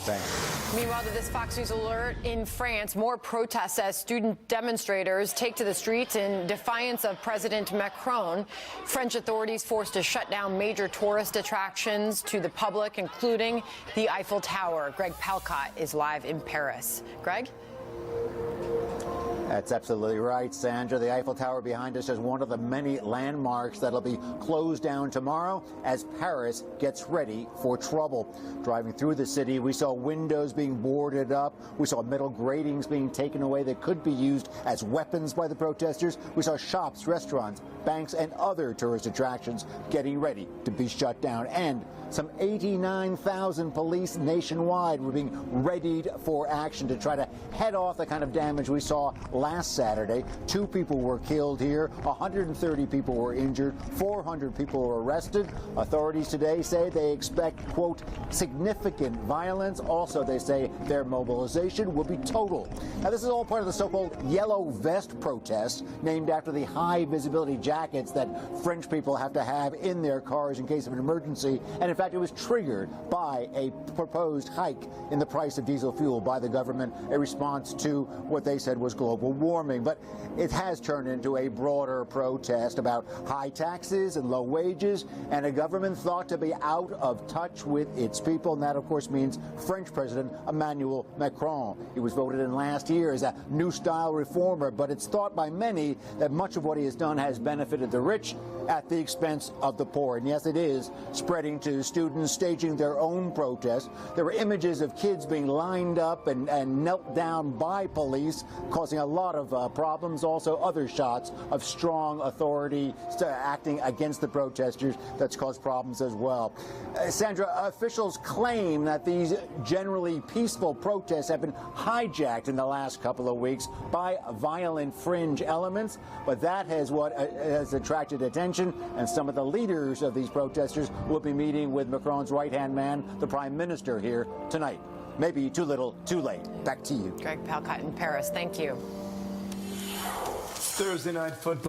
Thanks. Meanwhile, to this Fox News alert, in France, more protests as student demonstrators take to the streets in defiance of President Macron. French authorities forced to shut down major tourist attractions to the public, including the Eiffel Tower. Greg Palcott is live in Paris. Greg? That's absolutely right, Sandra. The Eiffel Tower behind us is one of the many landmarks that'll be closed down tomorrow as Paris gets ready for trouble. Driving through the city, we saw windows being boarded up. We saw metal gratings being taken away that could be used as weapons by the protesters. We saw shops, restaurants, banks, and other tourist attractions getting ready to be shut down. And some 89,000 police nationwide were being readied for action to try to head off the kind of damage we saw last Saturday. 2 people were killed here, 130 people were injured, 400 people were arrested. Authorities today say they expect, quote, significant violence. Also, they say their mobilization will be total. Now, this is all part of the so-called yellow vest protest, named after the high visibility jackets that French people have to have in their cars in case of an emergency. And in fact, it was triggered by a proposed hike in the price of diesel fuel by the government, a response to what they said was global warming. But it has turned into a broader protest about high taxes and low wages and a government thought to be out of touch with its people. And that, of course, means French President Emmanuel Macron. He was voted in last year as a new style reformer, but it's thought by many that much of what he has done has benefited the rich at the expense of the poor. And yes, it is spreading to students staging their own protests. There were images of kids being lined up and knelt down by police, causing a lot of problems. Also, other shots of strong authority acting against the protesters that's caused problems as well. Sandra, officials claim that these generally peaceful protests have been hijacked in the last couple of weeks by violent fringe elements, but that has attracted attention, and some of the leaders of these protesters will be meeting with Macron's right-hand man, the Prime Minister, here tonight. Maybe too little, too late. Back to you. Greg Palcott in Paris. Thank you. Thursday Night Football.